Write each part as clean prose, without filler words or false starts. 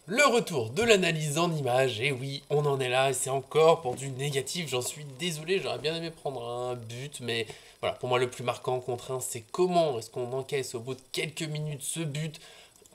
Le retour de l'analyse en images, et oui, on en est là, et c'est encore pour du négatif, j'en suis désolé, j'aurais bien aimé prendre un but, mais voilà, pour moi le plus marquant contre un, c'est comment est-ce qu'on encaisse au bout de quelques minutes ce but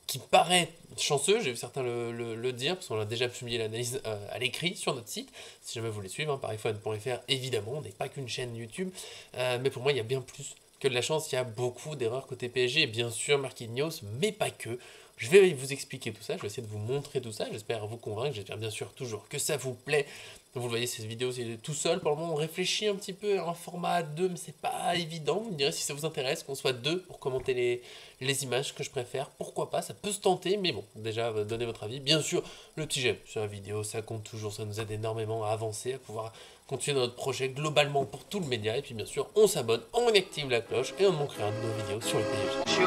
qui paraît chanceux, j'ai vu certains le dire, parce qu'on a déjà publié l'analyse à l'écrit sur notre site, si jamais vous voulez suivre, hein, pariphone.fr, évidemment, on n'est pas qu'une chaîne YouTube, mais pour moi il y a bien plus que de la chance, il y a beaucoup d'erreurs côté PSG, et bien sûr Marquinhos, mais pas que. Je vais vous expliquer tout ça, je vais essayer de vous montrer tout ça, j'espère vous convaincre, j'espère bien sûr toujours que ça vous plaît. Vous le voyez, cette vidéo c'est tout seul, pour le moment on réfléchit un petit peu à un format 2, mais c'est pas évident, vous me direz si ça vous intéresse, qu'on soit deux pour commenter les images que je préfère, pourquoi pas, ça peut se tenter, mais bon, déjà donnez votre avis. Bien sûr, le petit j'aime sur la vidéo, ça compte toujours, ça nous aide énormément à avancer, à pouvoir continuer notre projet globalement pour tout le média, et puis bien sûr, on s'abonne, on active la cloche, et on ne manque rien de nos vidéos sur le PSG.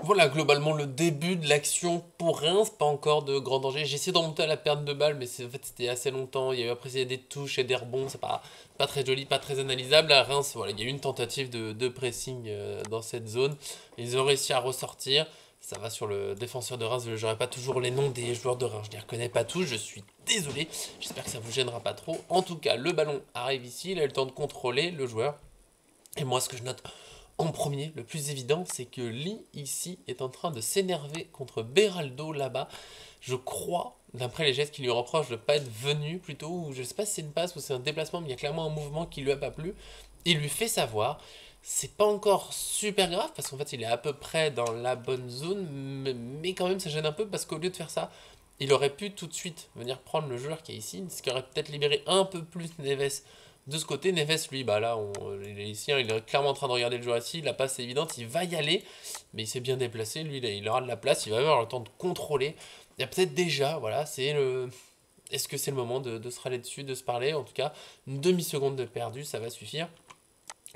Voilà globalement le début de l'action pour Reims, pas encore de grand danger. J'ai essayé de remonter à la perte de balle, mais en fait c'était assez longtemps. Il y a eu après des touches et des rebonds, c'est pas très joli, pas très analysable. À Reims, voilà, il y a eu une tentative de pressing dans cette zone. Ils ont réussi à ressortir. Ça va sur le défenseur de Reims, j'aurais pas toujours les noms des joueurs de Reims, je les reconnais pas tous, je suis désolé. J'espère que ça vous gênera pas trop. En tout cas, le ballon arrive ici, il a eu le temps de contrôler le joueur. Et moi, ce que je note en premier, le plus évident, c'est que Lee, ici, est en train de s'énerver contre Beraldo, là-bas. Je crois, d'après les gestes qu'il lui reproche de ne pas être venu, plutôt, ou je sais pas si c'est une passe ou c'est un déplacement, mais il y a clairement un mouvement qui lui a pas plu. Il lui fait savoir. C'est pas encore super grave, parce qu'en fait, il est à peu près dans la bonne zone, mais quand même, ça gêne un peu, parce qu'au lieu de faire ça, il aurait pu tout de suite venir prendre le joueur qui est ici, ce qui aurait peut-être libéré un peu plus Neves de ce côté. Neves, lui, bah là, il est ici, hein, il est clairement en train de regarder le joueur ici, la passe est évidente, il va y aller, mais il s'est bien déplacé, lui, il aura de la place, il va avoir le temps de contrôler. Il y a peut-être déjà, voilà, c'est le... Est-ce que c'est le moment de se râler dessus, de se parler? En tout cas, une demi-seconde de perdu, ça va suffire.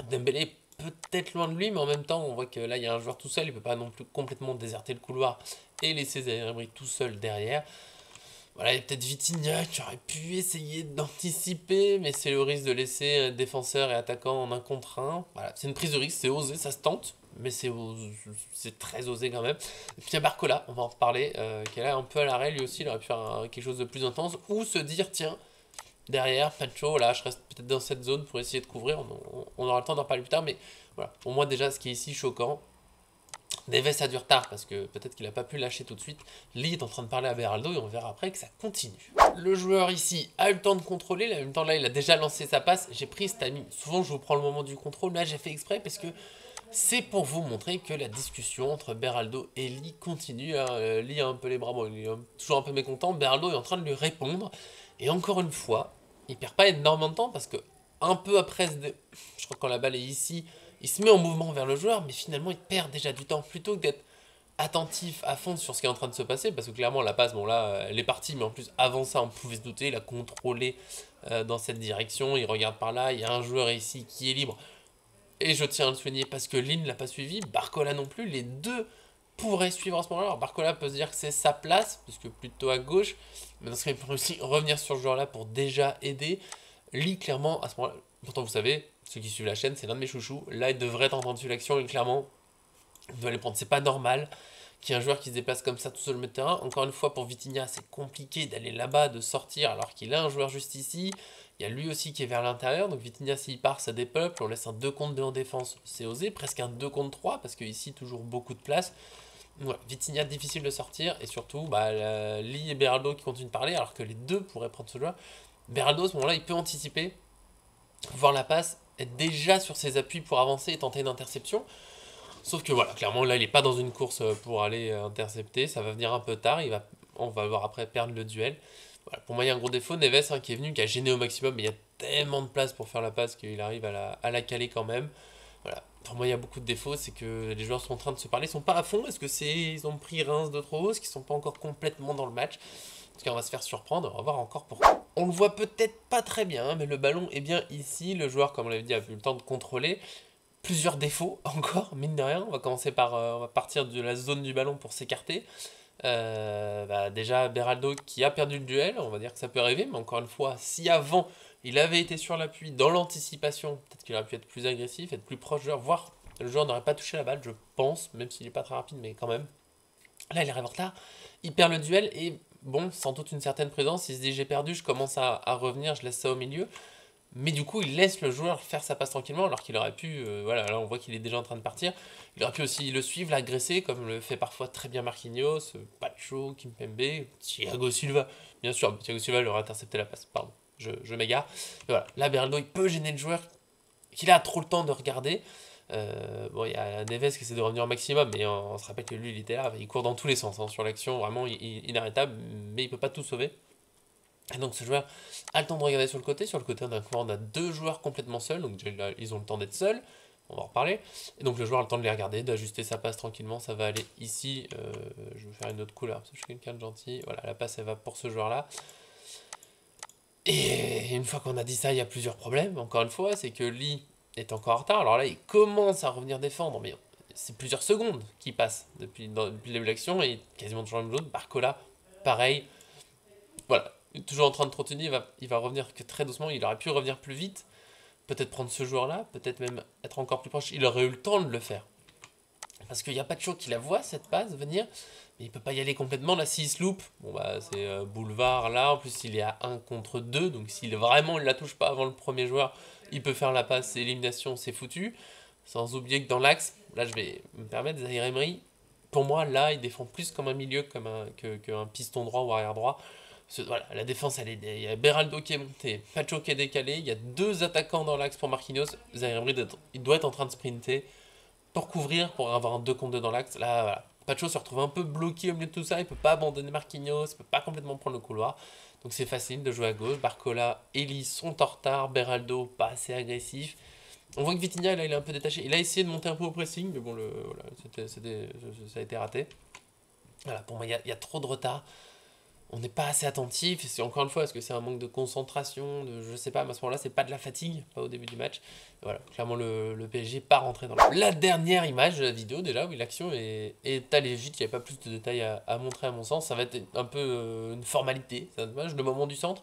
Dembélé est peut-être loin de lui, mais en même temps, on voit que là, il y a un joueur tout seul, il ne peut pas non plus complètement déserter le couloir et laisser Zaïre tout seul derrière. Voilà, il y a peut-être Vitinha qui aurait pu essayer d'anticiper, mais c'est le risque de laisser défenseur et attaquant en un contre un. Voilà, c'est une prise de risque, c'est osé, ça se tente, mais c'est très osé quand même. Et puis il y a Barcola, on va en reparler, qui est là un peu à l'arrêt, lui aussi, il aurait pu faire quelque chose de plus intense, ou se dire, tiens, derrière, Pancho, là, je reste peut-être dans cette zone pour essayer de couvrir, on aura le temps d'en parler plus tard, mais voilà, pour moi déjà, ce qui est ici choquant, Neves a du retard parce que peut-être qu'il n'a pas pu lâcher tout de suite. Lee est en train de parler à Beraldo et on verra après que ça continue. Le joueur ici a eu le temps de contrôler, en même temps là il a déjà lancé sa passe. J'ai pris ce timing. Souvent je vous prends le moment du contrôle, là j'ai fait exprès parce que c'est pour vous montrer que la discussion entre Beraldo et Lee continue. Hein. Lee a un peu les bras, bon, il est toujours un peu mécontent. Beraldo est en train de lui répondre. Et encore une fois, il perd pas énormément de temps parce que un peu après, je crois que quand la balle est ici, il se met en mouvement vers le joueur, mais finalement il perd déjà du temps plutôt que d'être attentif à fond sur ce qui est en train de se passer, parce que clairement la passe, bon là, elle est partie, mais en plus avant ça on pouvait se douter, il a contrôlé dans cette direction, il regarde par là, il y a un joueur ici qui est libre, et je tiens à le souligner parce que Lynn l'a pas suivi, Barcola non plus, les deux pourraient suivre à ce moment-là. Alors Barcola peut se dire que c'est sa place, puisque plutôt à gauche, mais dans ce cas il peut aussi revenir sur ce joueur-là pour déjà aider. Lee clairement à ce moment-là, pourtant vous savez, ceux qui suivent la chaîne, c'est l'un de mes chouchous, là il devrait être en train de suivre l'action, et clairement, il doit les prendre, c'est pas normal qu'il y ait un joueur qui se déplace comme ça tout seul au milieu de terrain. Encore une fois, pour Vitinha, c'est compliqué d'aller là-bas, de sortir, alors qu'il a un joueur juste ici. Il y a lui aussi qui est vers l'intérieur, donc Vitinha s'il part, ça dépeuple, on laisse un 2 contre 2 en défense, c'est osé, presque un 2 contre 3, parce qu'ici, toujours beaucoup de place. Voilà, Vitinha, difficile de sortir, et surtout, bah, Lee et Beraldo qui continuent de parler, alors que les deux pourraient prendre ce joueur. Beraldo, à ce moment-là, il peut anticiper, voir la passe, être déjà sur ses appuis pour avancer et tenter une interception. Sauf que voilà, clairement là il n'est pas dans une course pour aller intercepter, ça va venir un peu tard, on va voir après perdre le duel. Voilà, pour moi il y a un gros défaut, Neves hein, qui est venu, qui a gêné au maximum, mais il y a tellement de place pour faire la passe qu'il arrive à la caler quand même. Voilà, pour moi il y a beaucoup de défauts, c'est que les joueurs sont en train de se parler, ils sont pas à fond, est-ce que ils ont pris Reims de trop haut, est-ce qu'ils sont pas encore complètement dans le match? En tout cas on va se faire surprendre, on va voir encore pourquoi. On le voit peut-être pas très bien, hein, mais le ballon est bien ici, le joueur comme on l'avait dit a eu le temps de contrôler plusieurs défauts encore, mine de rien. On va commencer par, on va partir de la zone du ballon pour s'écarter. Bah déjà Beraldo qui a perdu le duel, on va dire que ça peut arriver, mais encore une fois, si avant il avait été sur l'appui, dans l'anticipation, peut-être qu'il aurait pu être plus agressif, être plus proche de joueur, voire Le joueur n'aurait pas touché la balle, je pense, même s'il n'est pas très rapide, mais quand même. Là, il arrive en retard, il perd le duel et bon, sans doute une certaine prudence, il se dit j'ai perdu, je commence à revenir, je laisse ça au milieu. Mais du coup, il laisse le joueur faire sa passe tranquillement, alors qu'il aurait pu, voilà, là on voit qu'il est déjà en train de partir. Il aurait pu aussi le suivre, l'agresser, comme le fait parfois très bien Marquinhos, Pacho, Kimpembe, Thiago Silva. Bien sûr, Thiago Silva leur a intercepté la passe, pardon, je m'égare. Et voilà, là Beraldo, il peut gêner le joueur, qu'il a trop le temps de regarder. Bon, il y a Neves qui essaie de revenir au maximum, mais on se rappelle que lui, il était là, il court dans tous les sens sur l'action, vraiment inarrêtable, mais il peut pas tout sauver. Et donc ce joueur a le temps de regarder sur le côté. Sur le côté, on a deux joueurs complètement seuls, donc déjà, ils ont le temps d'être seuls. On va en reparler. Et donc le joueur a le temps de les regarder, d'ajuster sa passe tranquillement. Ça va aller ici. Je vais faire une autre couleur parce que je suis quelqu'un de gentil. Voilà, la passe elle va pour ce joueur-là. Et une fois qu'on a dit ça, il y a plusieurs problèmes. Encore une fois, c'est que Lee est encore en retard. Alors là, il commence à revenir défendre, mais c'est plusieurs secondes qui passent depuis le début de l'action et quasiment toujours la même chose. Barcola, pareil. Voilà, toujours en train de trottiner, il va revenir que très doucement, il aurait pu revenir plus vite, peut-être prendre ce joueur-là, peut-être même être encore plus proche, il aurait eu le temps de le faire. Parce qu'il n'y a pas de chose qui la voit, cette passe, venir, mais il peut pas y aller complètement, là s'il se loupe, bon bah c'est boulevard là, en plus il est à 1 contre 2, donc s'il vraiment il la touche pas avant le premier joueur, il peut faire la passe, c'est élimination, c'est foutu. Sans oublier que dans l'axe, là je vais me permettre, Zaïre Emery, pour moi là il défend plus comme un milieu qu'un piston droit ou arrière droit. Voilà, la défense, il y a Beraldo qui est monté, Pacho qui est décalé, il y a deux attaquants dans l'axe pour Marquinhos. Zaïre Emery, il doit être en train de sprinter pour couvrir, pour avoir un 2 contre 2 dans l'axe. Là, voilà. Pacho se retrouve un peu bloqué au milieu de tout ça, il peut pas abandonner Marquinhos, il peut pas complètement prendre le couloir. Donc c'est facile de jouer à gauche. Barcola, Eli sont en retard, Beraldo pas assez agressif. On voit que Vitinha, là, il est un peu détaché. Il a essayé de monter un peu au pressing, mais bon, voilà, ça a été raté. Voilà, pour moi, il y a trop de retard. On n'est pas assez attentif. Et c'est encore une fois, est-ce que c'est un manque de concentration, je sais pas, mais à ce moment-là, c'est pas de la fatigue, pas au début du match. Et voilà, clairement, le PSG pas rentré dans la dernière image de la vidéo, déjà, où l'action est allée vite. Il n'y a pas plus de détails à montrer, à mon sens. Ça va être un peu une formalité, c'est un match, le moment du centre.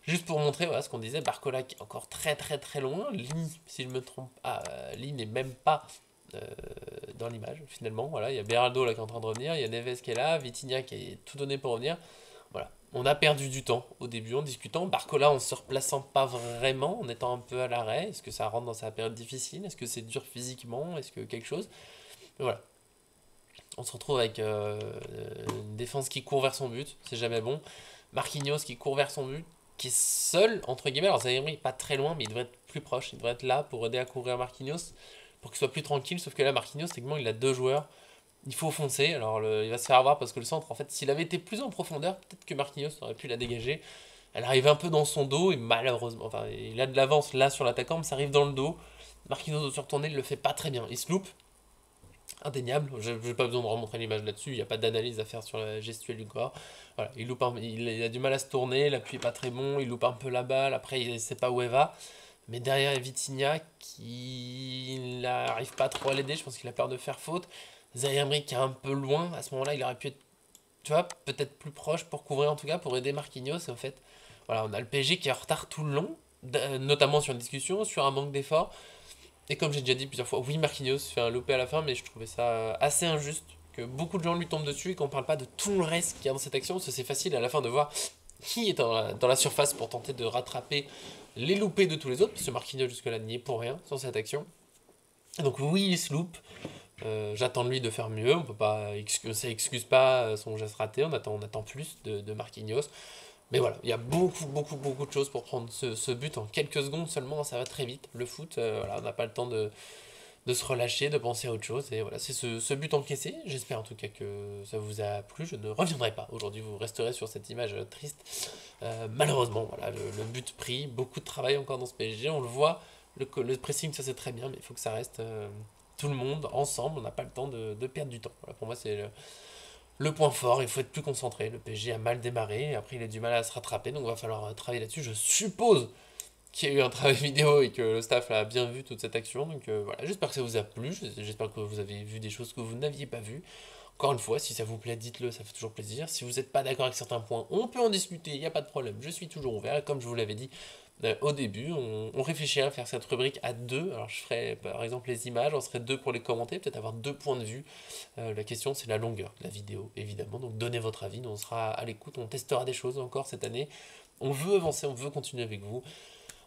Juste pour montrer voilà, ce qu'on disait, Barcola qui est encore très très très loin. Lee, si je me trompe pas, Lee n'est même pas euh, dans l'image finalement. Voilà, il y a Beraldo là qui est en train de revenir, il y a Neves qui est là, Vitinha qui est tout donné pour revenir. Voilà. On a perdu du temps au début en discutant. Barcola en se replaçant pas vraiment, en étant un peu à l'arrêt. Est-ce que ça rentre dans sa période difficile? Est-ce que c'est dur physiquement? Est-ce que quelque chose? Mais voilà. On se retrouve avec une défense qui court vers son but, c'est jamais bon. Marquinhos qui court vers son but, qui est seul, entre guillemets. Alors Zaïre pas très loin, mais il devrait être plus proche. Il devrait être là pour aider à couvrir Marquinhos, pour qu'il soit plus tranquille. Sauf que là, Marquinhos, techniquement, il a deux joueurs. Il faut foncer. Alors il va se faire avoir parce que le centre, en fait, s'il avait été plus en profondeur, peut-être que Marquinhos aurait pu la dégager. Elle arrive un peu dans son dos et malheureusement, enfin, il a de l'avance là sur l'attaquant, mais ça arrive dans le dos. Marquinhos doit se retourner, il le fait pas très bien. Il se loupe, indéniable. Je n'ai pas besoin de remontrer l'image là-dessus. Il n'y a pas d'analyse à faire sur la gestuelle du corps. Voilà, il a du mal à se tourner. L'appui est pas très bon. Il loupe un peu la balle. Après, il ne sait pas où elle va. Mais derrière, il y a Vitinha qui n'arrive pas trop à l'aider. Je pense qu'il a peur de faire faute. Zaïre Emery qui est un peu loin. À ce moment-là, il aurait pu être, tu vois, peut-être plus proche pour couvrir en tout cas, pour aider Marquinhos. Et en fait, voilà, on a le PSG qui est en retard tout le long, notamment sur une discussion, sur un manque d'effort. Et comme j'ai déjà dit plusieurs fois, oui, Marquinhos fait un loupé à la fin, mais je trouvais ça assez injuste que beaucoup de gens lui tombent dessus et qu'on parle pas de tout le reste qu'il y a dans cette action, parce que c'est facile à la fin de voir qui est dans la surface pour tenter de rattraper les loupés de tous les autres, parce que Marquinhos jusque-là n'y est pour rien sur cette action. Et donc oui, il se loupe. J'attends de lui de faire mieux. On peut pas, ça excuse pas son geste raté. On attend plus de Marquinhos. Mais voilà, il y a beaucoup, beaucoup, beaucoup de choses pour prendre ce but en quelques secondes seulement, ça va très vite. Le foot, voilà, on n'a pas le temps de se relâcher, de penser à autre chose. Et voilà, c'est ce but encaissé. J'espère en tout cas que ça vous a plu. Je ne reviendrai pas. Aujourd'hui, vous resterez sur cette image triste. Malheureusement, voilà, le but pris. Beaucoup de travail encore dans ce PSG. On le voit, le pressing, ça c'est très bien, mais il faut que ça reste tout le monde ensemble. On n'a pas le temps de perdre du temps. Voilà, pour moi, c'est le point fort, il faut être plus concentré. Le PSG a mal démarré, après il a du mal à se rattraper, donc il va falloir travailler là-dessus. Je suppose qu'il y a eu un travail vidéo et que le staff a bien vu toute cette action. Donc voilà, j'espère que ça vous a plu, j'espère que vous avez vu des choses que vous n'aviez pas vues. Encore une fois, si ça vous plaît, dites-le, ça fait toujours plaisir. Si vous n'êtes pas d'accord avec certains points, on peut en discuter, il n'y a pas de problème. Je suis toujours ouvert, et comme je vous l'avais dit, Au début, on réfléchit à faire cette rubrique à deux. Alors je ferai par exemple les images, on serait deux pour les commenter, peut-être avoir deux points de vue. La question c'est la longueur de la vidéo, évidemment. Donc donnez votre avis, nous on sera à l'écoute, on testera des choses encore cette année. On veut avancer, on veut continuer avec vous.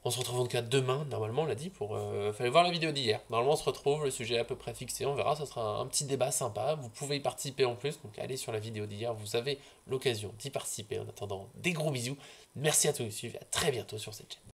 On se retrouve en tout cas demain, normalement, on l'a dit, pour... fallait voir la vidéo d'hier. Normalement, on se retrouve, le sujet est à peu près fixé, on verra, ça sera un petit débat sympa. Vous pouvez y participer en plus, donc allez sur la vidéo d'hier, vous avez l'occasion d'y participer. En attendant, des gros bisous. Merci à tous de suivre, et à très bientôt sur cette chaîne.